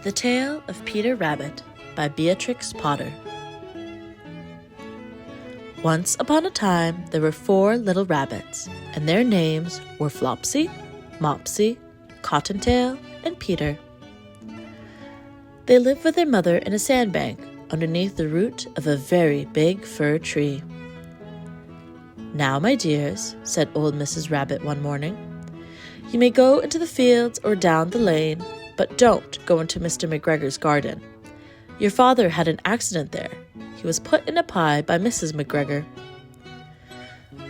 The Tale of Peter Rabbit by Beatrix Potter. Once upon a time, there were 4 little rabbits, and their names were Flopsy, Mopsy, Cottontail, and Peter. They lived with their mother in a sandbank underneath the root of a very big fir tree. "Now, my dears," said old Mrs. Rabbit one morning, "you may go into the fields or down the lane, but don't go into Mr. McGregor's garden. Your father had an accident there. He was put in a pie by Mrs. McGregor.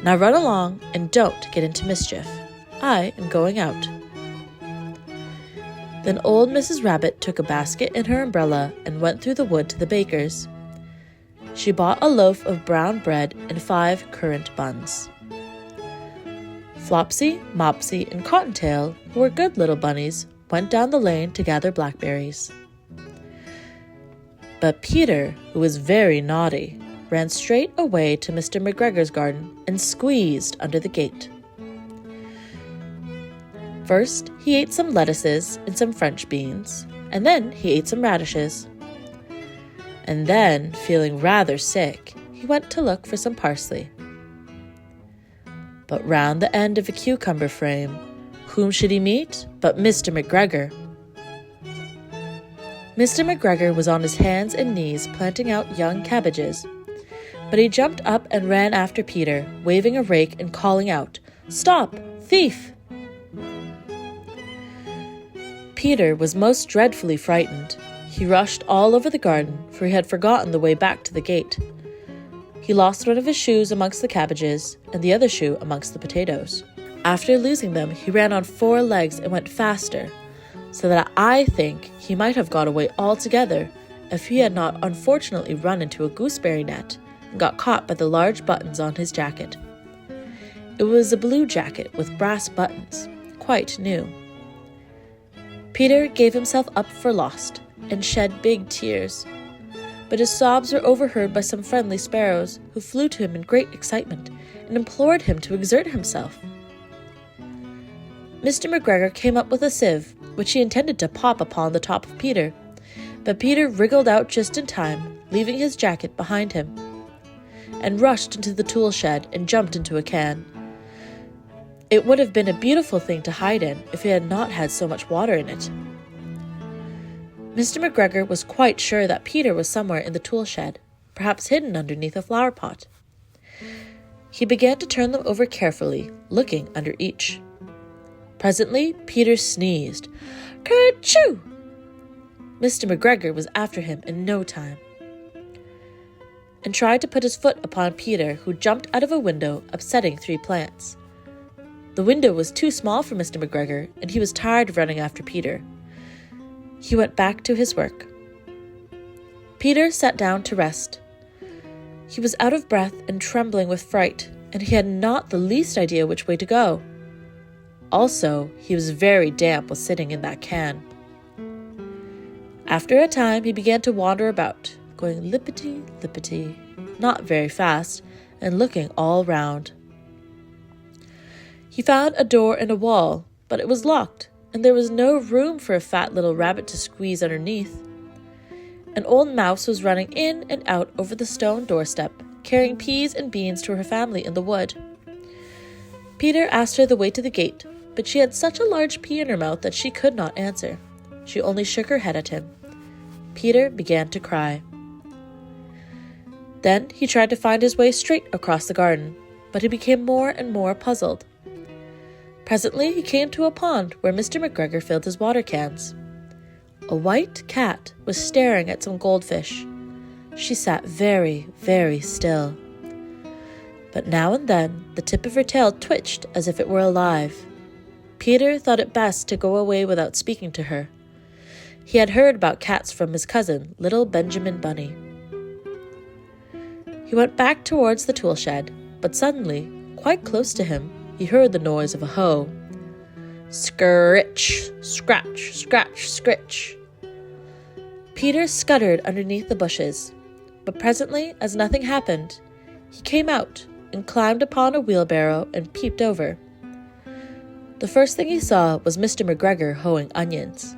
Now run along and don't get into mischief. I am going out." Then old Mrs. Rabbit took a basket and her umbrella and went through the wood to the baker's. She bought a loaf of brown bread and 5 currant buns. Flopsy, Mopsy, and Cottontail, who were good little bunnies, went down the lane to gather blackberries. But Peter, who was very naughty, ran straight away to Mr. McGregor's garden and squeezed under the gate. First, he ate some lettuces and some French beans, and then he ate some radishes. And then, feeling rather sick, he went to look for some parsley. But round the end of a cucumber frame, whom should he meet but Mr. McGregor? Mr. McGregor was on his hands and knees planting out young cabbages, but he jumped up and ran after Peter, waving a rake and calling out, "Stop, thief!" Peter was most dreadfully frightened. He rushed all over the garden, for he had forgotten the way back to the gate. He lost one of his shoes amongst the cabbages, and the other shoe amongst the potatoes. After losing them, he ran on 4 legs and went faster, so that I think he might have got away altogether if he had not unfortunately run into a gooseberry net and got caught by the large buttons on his jacket. It was a blue jacket with brass buttons, quite new. Peter gave himself up for lost and shed big tears, but his sobs were overheard by some friendly sparrows who flew to him in great excitement and implored him to exert himself. Mr. McGregor came up with a sieve, which he intended to pop upon the top of Peter, but Peter wriggled out just in time, leaving his jacket behind him, and rushed into the tool shed and jumped into a can. It would have been a beautiful thing to hide in if it had not had so much water in it. Mr. McGregor was quite sure that Peter was somewhere in the tool shed, perhaps hidden underneath a flower pot. He began to turn them over carefully, looking under each. Presently, Peter sneezed. "Kerchoo!" Mr. McGregor was after him in no time, and tried to put his foot upon Peter, who jumped out of a window, upsetting 3 plants. The window was too small for Mr. McGregor, and he was tired of running after Peter. He went back to his work. Peter sat down to rest. He was out of breath and trembling with fright, and he had not the least idea which way to go. Also, he was very damp with sitting in that can. After a time, he began to wander about, going lippity-lippity, not very fast, and looking all round. He found a door in a wall, but it was locked, and there was no room for a fat little rabbit to squeeze underneath. An old mouse was running in and out over the stone doorstep, carrying peas and beans to her family in the wood. Peter asked her the way to the gate, but she had such a large pea in her mouth that she could not answer. She only shook her head at him. Peter began to cry. Then he tried to find his way straight across the garden, but he became more and more puzzled. Presently he came to a pond where Mr. McGregor filled his water cans. A white cat was staring at some goldfish. She sat very, very still. But now and then the tip of her tail twitched as if it were alive. Peter thought it best to go away without speaking to her. He had heard about cats from his cousin, little Benjamin Bunny. He went back towards the tool shed, but suddenly, quite close to him, he heard the noise of a hoe. Scritch, scratch, scratch, scritch. Peter scuttered underneath the bushes, but presently, as nothing happened, he came out and climbed upon a wheelbarrow and peeped over. The first thing he saw was Mr. McGregor hoeing onions.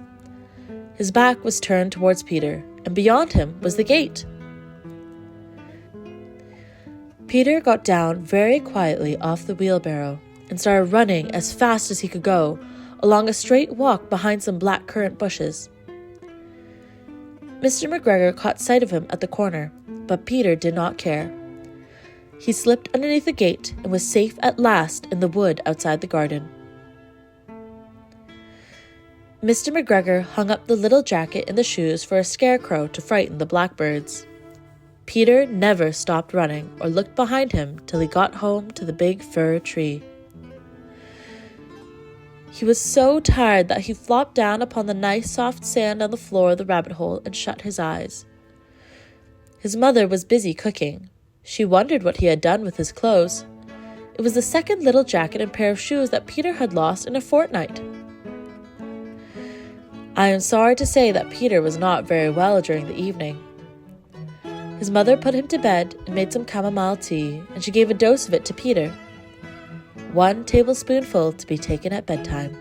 His back was turned towards Peter, and beyond him was the gate. Peter got down very quietly off the wheelbarrow and started running as fast as he could go along a straight walk behind some black currant bushes. Mr. McGregor caught sight of him at the corner, but Peter did not care. He slipped underneath the gate and was safe at last in the wood outside the garden. Mr. McGregor hung up the little jacket and the shoes for a scarecrow to frighten the blackbirds. Peter never stopped running or looked behind him till he got home to the big fir tree. He was so tired that he flopped down upon the nice soft sand on the floor of the rabbit hole and shut his eyes. His mother was busy cooking. She wondered what he had done with his clothes. It was the second little jacket and pair of shoes that Peter had lost in a fortnight. I am sorry to say that Peter was not very well during the evening. His mother put him to bed and made some chamomile tea, and she gave a dose of it to Peter. 1 tablespoonful to be taken at bedtime.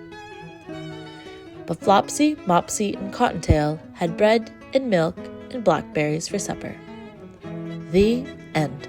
But Flopsy, Mopsy, and Cottontail had bread and milk and blackberries for supper. The end.